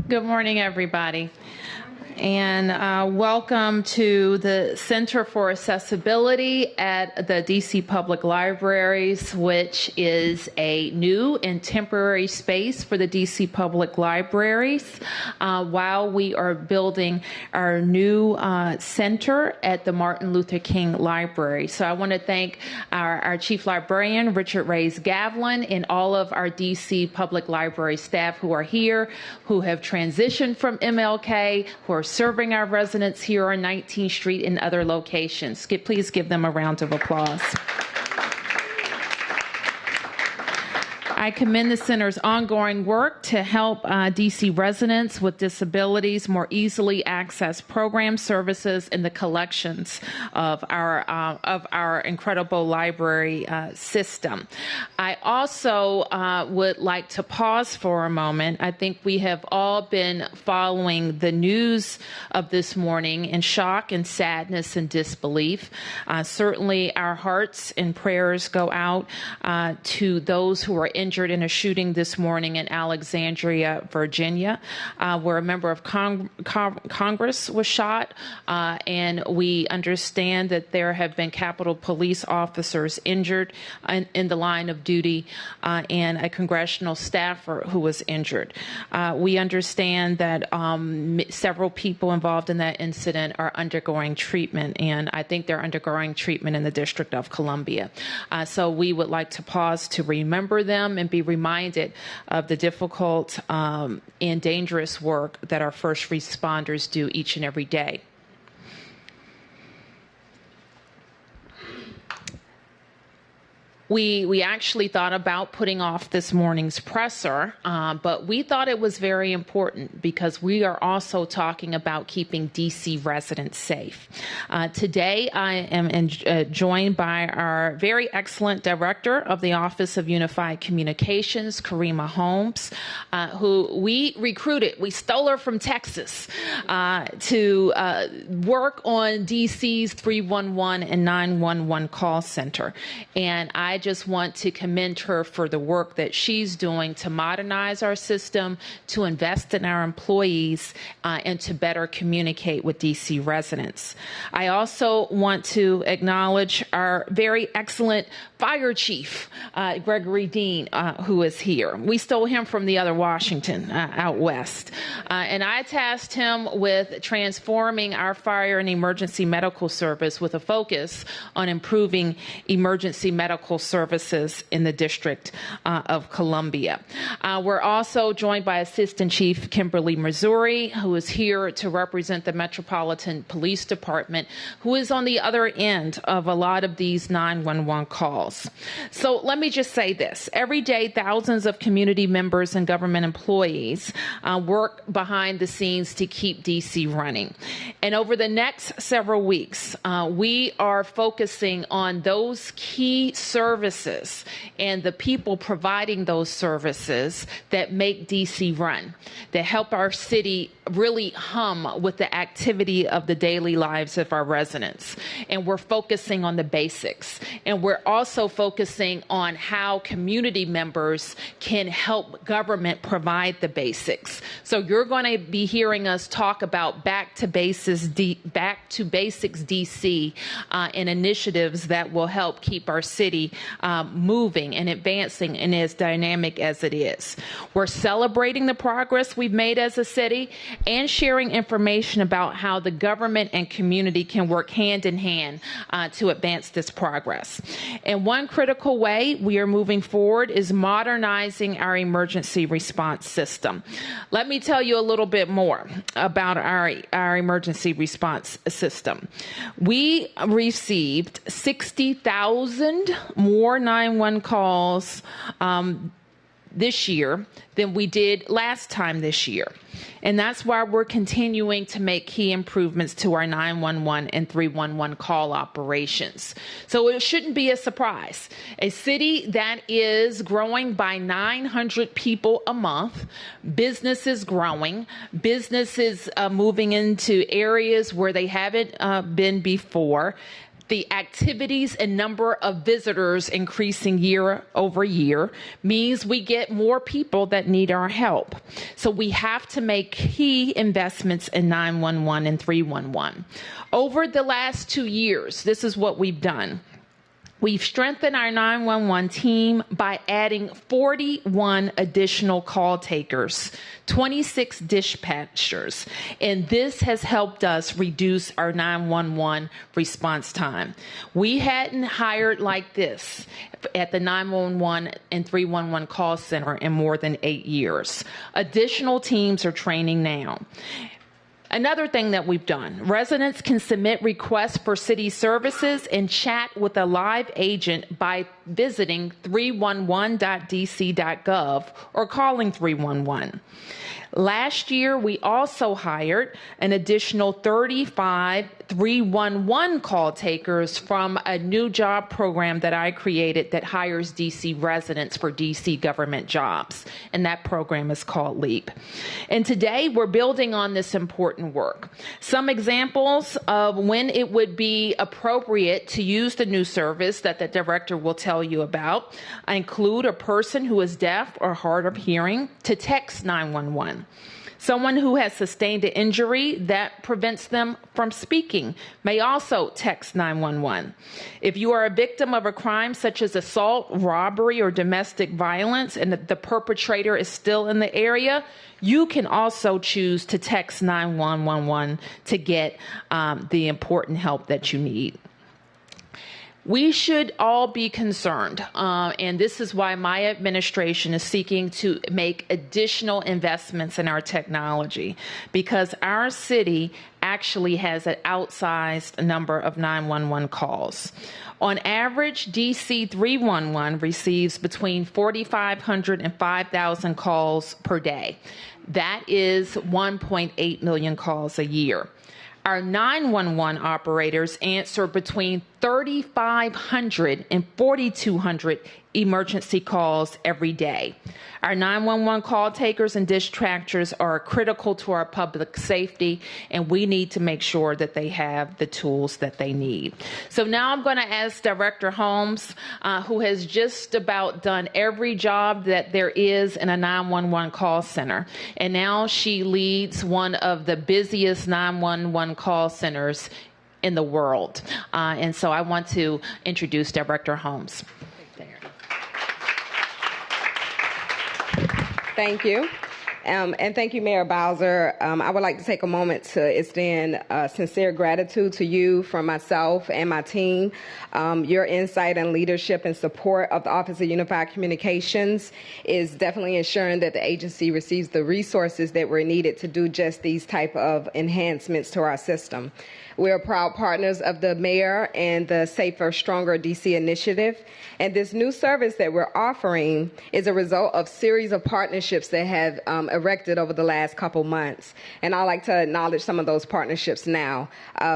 Good morning, everybody, and welcome to the Center for Accessibility at the DC Public Libraries, which is a new and temporary space for the DC Public Libraries while we are building our new center at the Martin Luther King Library. So I want to thank our Chief Librarian, Richard Reyes Gavlin, and all of our DC Public Library staff who are here, who have transitioned from MLK, who are serving our residents here on 19th Street and other locations. Please give them a round of applause. I commend the center's ongoing work to help DC residents with disabilities more easily access program services and the collections of our incredible library system. I also would like to pause for a moment. I think we have all been following the news of this morning in shock and sadness and disbelief. Certainly our hearts and prayers go out to those who are injured in a shooting this morning in Alexandria, Virginia, where a member of Congress was shot. And we understand that there have been Capitol Police officers injured in the line of duty and a congressional staffer who was injured. We understand that several people involved in that incident are undergoing treatment, and I think they're undergoing treatment in the District of Columbia. So we would like to pause to remember them and be reminded of the difficult and dangerous work that our first responders do each and every day. We actually thought about putting off this morning's presser, but we thought it was very important because we are also talking about keeping DC residents safe. Today, I am joined by our very excellent director of the Office of Unified Communications, Karima Holmes, who we recruited. We stole her from Texas to work on DC's 311 and 911 call center. And I just want to commend her for the work that she's doing to modernize our system, to invest in our employees, and to better communicate with DC residents. I also want to acknowledge our very excellent fire chief, Gregory Dean, who is here. We stole him from the other Washington out west. And I tasked him with transforming our fire and emergency medical service with a focus on improving emergency medical services in the District of Columbia. We're also joined by Assistant Chief Kimberly Missouri, who is here to represent the Metropolitan Police Department, who is on the other end of a lot of these 911 calls. So let me just say this. Every day, thousands of community members and government employees work behind the scenes to keep DC running. And over the next several weeks, we are focusing on those key services and the people providing those services that make DC run, that help our city really hum with the activity of the daily lives of our residents. And we're focusing on the basics. And we're also focusing on how community members can help government provide the basics. So you're going to be hearing us talk about back to basics DC and initiatives that will help keep our city moving and advancing and as dynamic as it is. We're celebrating the progress we've made as a city and sharing information about how the government and community can work hand in hand to advance this progress. And one critical way we are moving forward is modernizing our emergency response system. Let me tell you a little bit more about our emergency response system. We received 60,000 more 911 calls this year than we did last time this year. And that's why we're continuing to make key improvements to our 911 and 311 call operations. So it shouldn't be a surprise. A city that is growing by 900 people a month, businesses growing, businesses moving into areas where they haven't been before, the activities and number of visitors increasing year over year means we get more people that need our help. So we have to make key investments in 911 and 311. Over the last 2 years, this is what we've done. We've strengthened our 911 team by adding 41 additional call takers, 26 dispatchers, and this has helped us reduce our 911 response time. We hadn't hired like this at the 911 and 311 call center in more than 8 years. Additional teams are training now. Another thing that we've done, residents can submit requests for city services and chat with a live agent by visiting 311.dc.gov or calling 311. Last year, we also hired an additional 35 311 call takers from a new job program that I created that hires DC residents for DC government jobs. And that program is called LEAP. And today, we're building on this important work. Some examples of when it would be appropriate to use the new service that the director will tell you about include a person who is deaf or hard of hearing to text 911. Someone who has sustained an injury that prevents them from speaking may also text 911. If you are a victim of a crime such as assault, robbery, or domestic violence, and the perpetrator is still in the area, you can also choose to text 911 to get the important help that you need. We should all be concerned, and this is why my administration is seeking to make additional investments in our technology, because our city actually has an outsized number of 911 calls. On average, DC 311 receives between 4,500 and 5,000 calls per day. That is 1.8 million calls a year. Our 911 operators answer between 3,500 and 4,200 emergency calls every day. Our 911 call takers and dispatchers are critical to our public safety, and we need to make sure that they have the tools that they need. So now I'm going to ask Director Holmes, who has just about done every job that there is in a 911 call center, and now she leads one of the busiest 911 call centers in the world. And so I want to introduce Director Holmes. Thank you. And thank you, Mayor Bowser. I would like to take a moment to extend sincere gratitude to you from myself and my team. Your insight and leadership and support of the Office of Unified Communications is definitely ensuring that the agency receives the resources that were needed to do just these type of enhancements to our system. We're proud partners of the mayor and the Safer, Stronger DC initiative. And this new service that we're offering is a result of series of partnerships that have erected over the last couple months. And I'd like to acknowledge some of those partnerships now.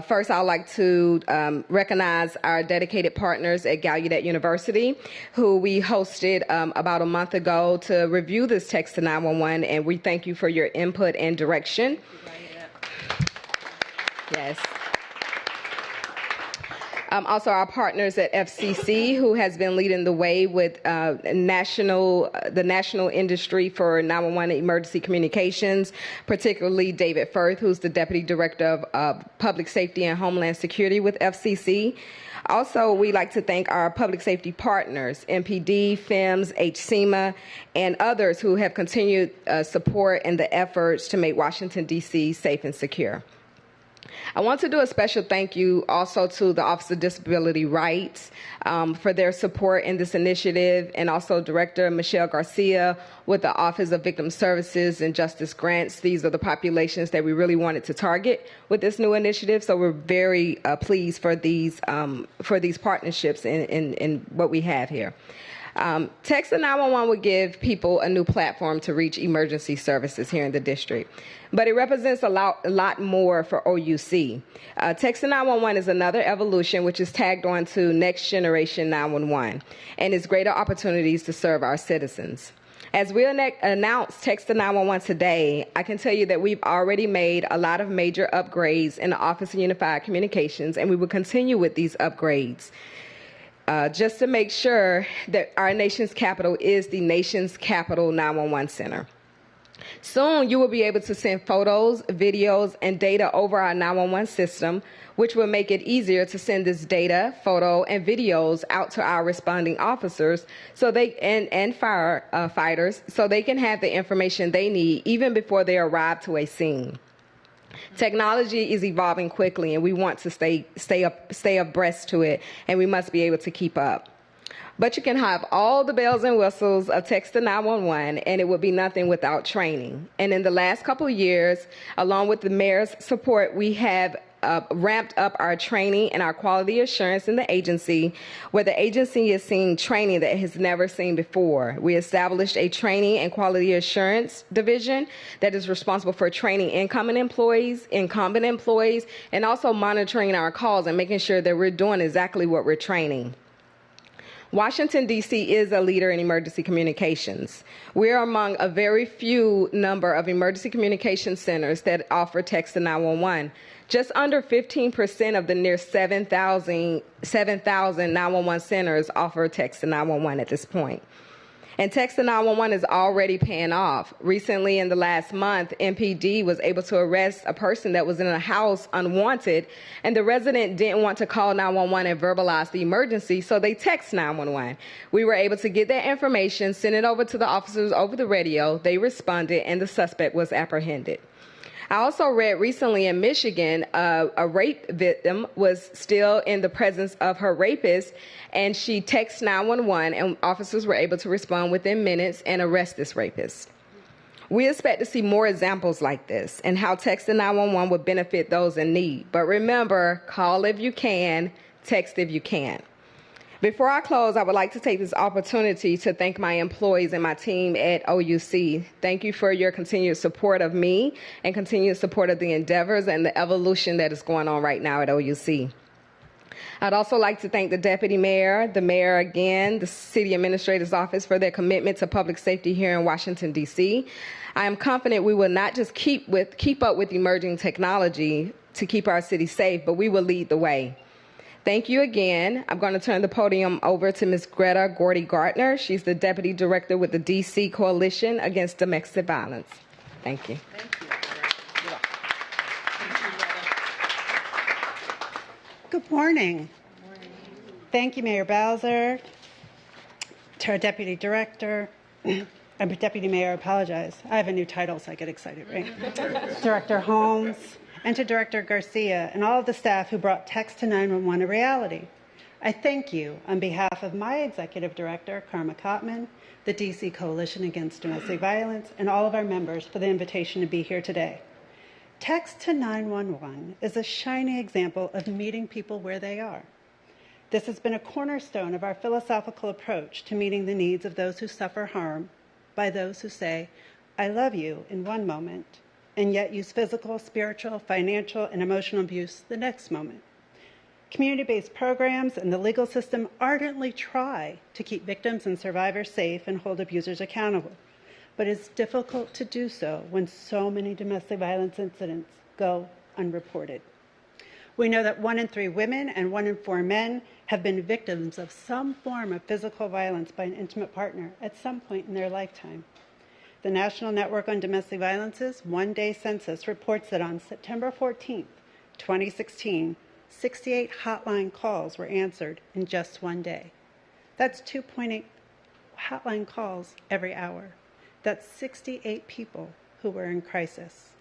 First, I'd like to recognize our dedicated partners at Gallaudet University, who we hosted about a month ago to review this text to 911. And we thank you for your input and direction. Yes. Also, our partners at FCC, who has been leading the way with the national industry for 911 emergency communications, particularly David Firth, who's the Deputy Director of Public Safety and Homeland Security with FCC. Also, we'd like to thank our public safety partners, MPD, FEMS, HSEMA, and others who have continued support in the efforts to make Washington, D.C. safe and secure. I want to do a special thank you also to the Office of Disability Rights for their support in this initiative, and also Director Michelle Garcia with the Office of Victim Services and Justice Grants. These are the populations that we really wanted to target with this new initiative, so we're very pleased for these partnerships in what we have here. Text to 911 would give people a new platform to reach emergency services here in the district. But it represents a lot more for OUC. Text to 911 is another evolution which is tagged on to Next Generation 911 and its greater opportunities to serve our citizens. As we announced Text to 911 today, I can tell you that we've already made a lot of major upgrades in the Office of Unified Communications, and we will continue with these upgrades just to make sure that our nation's capital is the nation's capital 911 center. Soon, you will be able to send photos, videos, and data over our 911 system, which will make it easier to send this data, photo, and videos out to our responding officers and firefighters so they can have the information they need even before they arrive to a scene. Technology is evolving quickly, and we want to stay abreast to it, and we must be able to keep up. But you can have all the bells and whistles of Text to 911, and it would be nothing without training. And in the last couple of years, along with the mayor's support, we have ramped up our training and our quality assurance in the agency, where the agency is seeing training that it has never seen before. We established a training and quality assurance division that is responsible for training incoming employees, incumbent employees, and also monitoring our calls and making sure that we're doing exactly what we're training. Washington, D.C. is a leader in emergency communications. We are among a very few number of emergency communication centers that offer Text to 911. Just under 15% of the near 7,000 911 centers offer Text to 911 at this point. And Text to 911 is already paying off. Recently, in the last month, MPD was able to arrest a person that was in a house unwanted, and the resident didn't want to call 911 and verbalize the emergency, so they text 911. We were able to get that information, send it over to the officers over the radio. They responded, and the suspect was apprehended. I also read recently in Michigan, a rape victim was still in the presence of her rapist, and she texted 911, and officers were able to respond within minutes and arrest this rapist. We expect to see more examples like this and how Text to 911 would benefit those in need. But remember, call if you can, text if you can't. Before I close, I would like to take this opportunity to thank my employees and my team at OUC. Thank you for your continued support of me and continued support of the endeavors and the evolution that is going on right now at OUC. I'd also like to thank the Deputy Mayor, the Mayor again, the City Administrator's Office for their commitment to public safety here in Washington, D.C. I am confident we will not just keep up with emerging technology to keep our city safe, but we will lead the way. Thank you again. I'm going to turn the podium over to Ms. Greta Gordy-Gartner. She's the Deputy Director with the D.C. Coalition Against Domestic Violence. Thank you. Thank you. Good morning. Good morning. Thank you, Mayor Bowser, to our Deputy Director. I'm Deputy Mayor, I apologize. I have a new title, so I get excited, right? Director Holmes, and to Director Garcia and all of the staff who brought Text to 911 a reality. I thank you on behalf of my Executive Director, Karima, the D.C. Coalition Against Domestic Violence, and all of our members for the invitation to be here today. Text to 911 is a shining example of meeting people where they are. This has been a cornerstone of our philosophical approach to meeting the needs of those who suffer harm by those who say, I love you in one moment, and yet use physical, spiritual, financial, and emotional abuse the next moment. Community-based programs and the legal system ardently try to keep victims and survivors safe and hold abusers accountable, but it's difficult to do so when so many domestic violence incidents go unreported. We know that 1 in 3 women and 1 in 4 men have been victims of some form of physical violence by an intimate partner at some point in their lifetime. The National Network on Domestic Violence's one-day census reports that on September 14th, 2016, 68 hotline calls were answered in just one day. That's 2.8 hotline calls every hour. That's 68 people who were in crisis.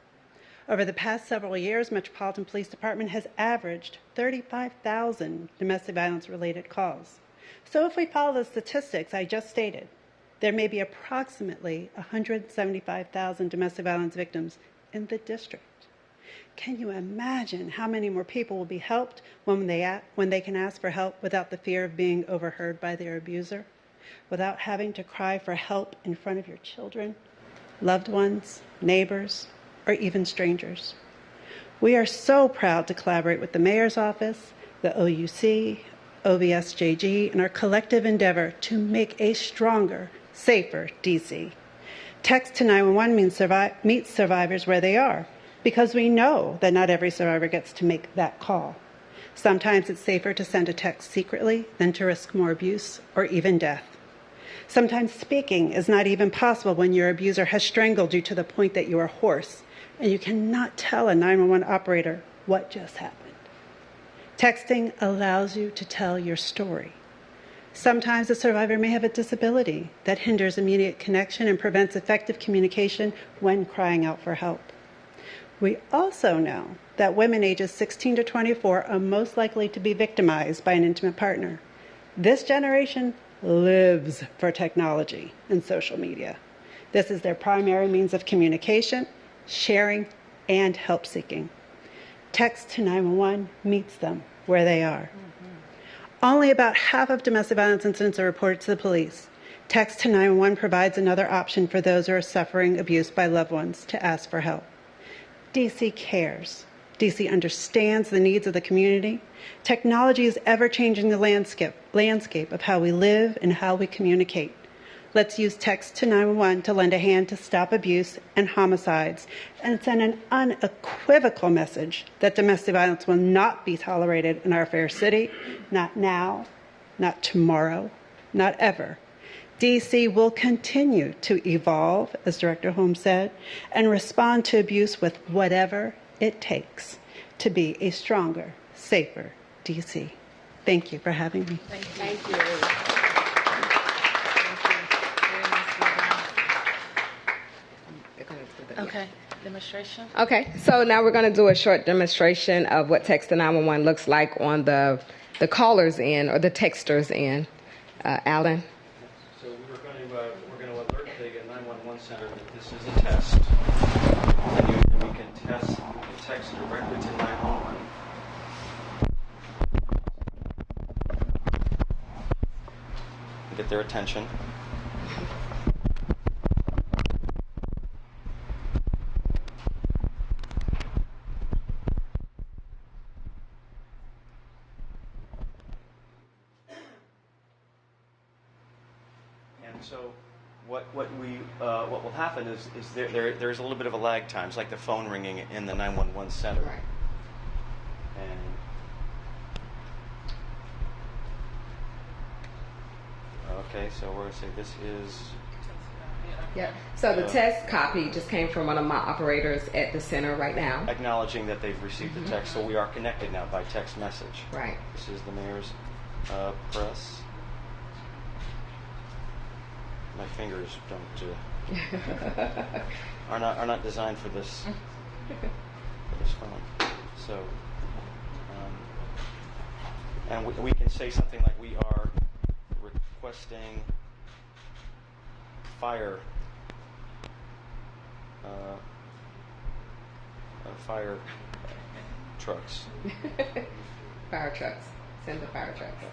Over the past several years, Metropolitan Police Department has averaged 35,000 domestic violence-related calls. So if we follow the statistics I just stated, there may be approximately 175,000 domestic violence victims in the district. Can you imagine how many more people will be helped when they can ask for help without the fear of being overheard by their abuser, without having to cry for help in front of your children, loved ones, neighbors, or even strangers? We are so proud to collaborate with the Mayor's Office, the OUC, OVSJG, and our collective endeavor to make a stronger safer DC. Text to 911 meets survivors where they are, because we know that not every survivor gets to make that call. Sometimes it's safer to send a text secretly than to risk more abuse or even death. Sometimes speaking is not even possible when your abuser has strangled you to the point that you are hoarse and you cannot tell a 911 operator what just happened. Texting allows you to tell your story. Sometimes a survivor may have a disability that hinders immediate connection and prevents effective communication when crying out for help. We also know that women ages 16 to 24 are most likely to be victimized by an intimate partner. This generation lives for technology and social media. This is their primary means of communication, sharing, and help seeking. Text to 911 meets them where they are. Only about half of domestic violence incidents are reported to the police. Text to 911 provides another option for those who are suffering abuse by loved ones to ask for help. DC cares. DC understands the needs of the community. Technology is ever changing the landscape of how we live and how we communicate. Let's use text to 911 to lend a hand to stop abuse and homicides and send an unequivocal message that domestic violence will not be tolerated in our fair city, not now, not tomorrow, not ever. DC will continue to evolve, as Director Holmes said, and respond to abuse with whatever it takes to be a stronger, safer DC. Thank you for having me. Thank you. Okay, demonstration. Okay, so now we're going to do a short demonstration of what text to 911 looks like on the caller's end or the texter's end. Alan? So we're going to alert the 911 center that this is a test. And we can test the text directly to 911. Get their attention. So what will happen is there's a little bit of a lag time. It's like the phone ringing in the 911 center. Right. And okay, so we're going to say this is. Yeah. So the test copy just came from one of my operators at the center right now. Acknowledging that they've received the text, so we are connected now by text message. Right. This is the mayor's press. My fingers are not designed for this phone. So, and we can say something like we are requesting fire trucks. Fire trucks. Send the fire trucks.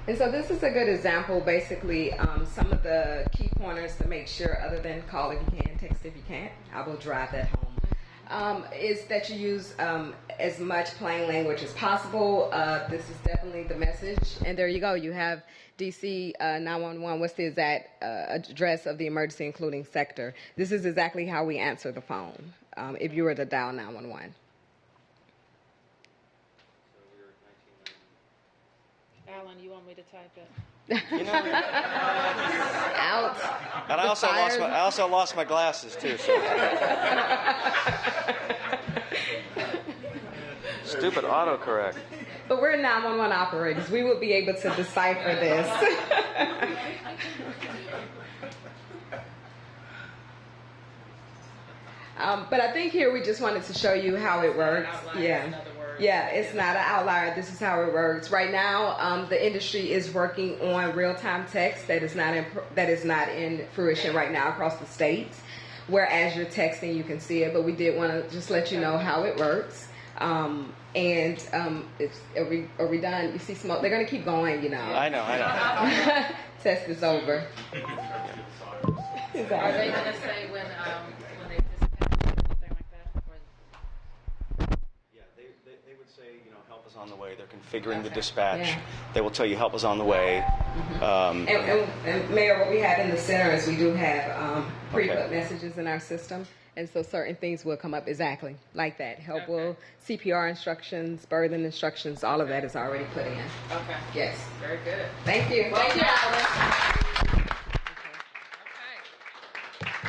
And so this is a good example, basically, some of the key pointers to make sure, other than call if you can, text if you can't, I will drive that home, is that you use as much plain language as possible. This is definitely the message. And there you go. You have DC 911. What's the exact address of the emergency, including sector? This is exactly how we answer the phone if you were to dial 911. Alan, you want me to type it? You know, Out. and I also lost my glasses too. So. Stupid autocorrect. But we're 911 operators. We will be able to decipher this. But I think here we just wanted to show you how it works. Yeah, it's not an outlier. This is how it works. Right now, the industry is working on real-time text that is not in fruition right now across the states. Whereas you're texting, you can see it. But we did want to just let you know how it works. Are we done? You see smoke? They're going to keep going, you know. I know. Test is over. Are they going to say when they dispatch or anything like that? Or... Yeah, they would say, help us on the way. They're configuring the dispatch. Yeah. They will tell you help is on the way. And Mayor, what we have in the center is we do have pre-put Okay. messages in our system, and so certain things will come up exactly like that. Help will, CPR instructions, birthing instructions, all of that is already put in. Okay. Yes. Very good. Thank you. Well Thank you, done. Alice.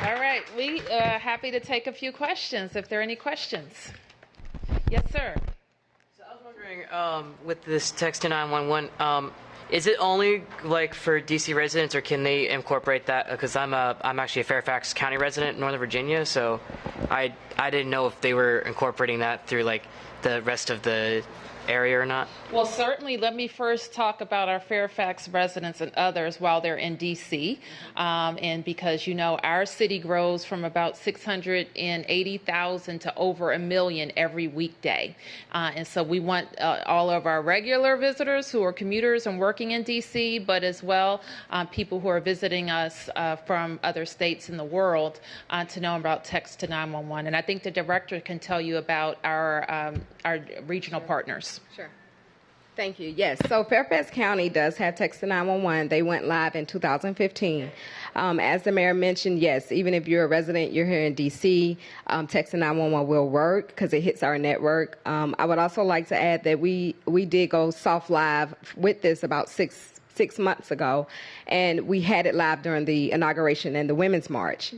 Okay. All right. We are happy to take a few questions if there are any questions. Yes, sir. So I was wondering, with this text to 911, is it only like for DC residents, or can they incorporate that? Because I'm actually a Fairfax County resident in Northern Virginia, so I didn't know if they were incorporating that through like the rest of the area or not. Well, certainly, let me first talk about our Fairfax residents and others while they're in D.C. And because, you know, our city grows from about 680,000 to over 1 million every weekday. And so we want all of our regular visitors who are commuters and working in D.C., but as well people who are visiting us from other states in the world to know about text to 911. And I think the director can tell you about our regional partners. Sure. Thank you. Yes. So Fairfax County does have text to 911. They went live in 2015. As the mayor mentioned, yes, even if you're a resident, you're here in D.C., text to 911 will work because it hits our network. I would also like to add that we did go soft live with this about six months ago, and we had it live during the inauguration and the Women's March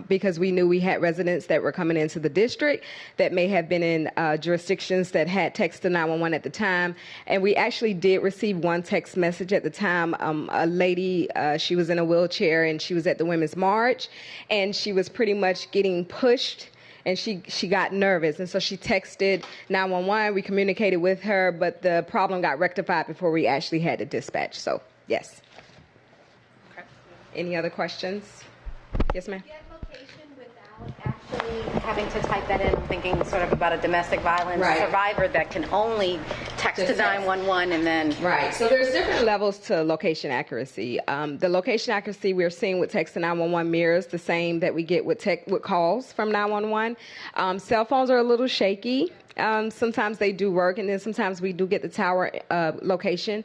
because we knew we had residents that were coming into the district that may have been in jurisdictions that had text to 911 at the time, and we actually did receive one text message at the time. A lady, she was in a wheelchair and she was at the Women's March, and she was pretty much getting pushed. And she got nervous, and so she texted 911. We communicated with her, but the problem got rectified before we actually had to dispatch. So, yes. Okay. Any other questions? Yes, ma'am. Get location without actually having to type that in. I'm thinking sort of about a domestic violence Right. survivor that can only text to Just text. 911 and then. Right. So there's different levels to location accuracy. The location accuracy we're seeing with text to 911 mirrors the same that we get with calls from 911. Cell phones are a little shaky. Sometimes they do work, and then sometimes we do get the tower location.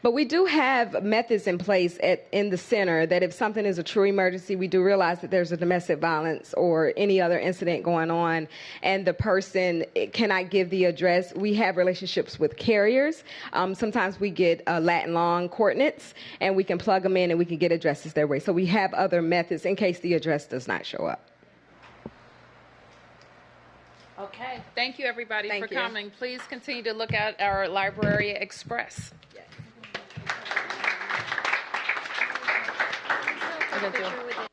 But we do have methods in place in the center that if something is a true emergency, we do realize that there's a domestic violence or any other incident going on, and the person cannot give the address. We have relationships with carriers. Sometimes we get Latin long coordinates, and we can plug them in, and we can get addresses their way. So we have other methods in case the address does not show up. Okay. Thank you, everybody, Thank for you. coming. Please continue to look at our Library Express. Yes. We're gonna do-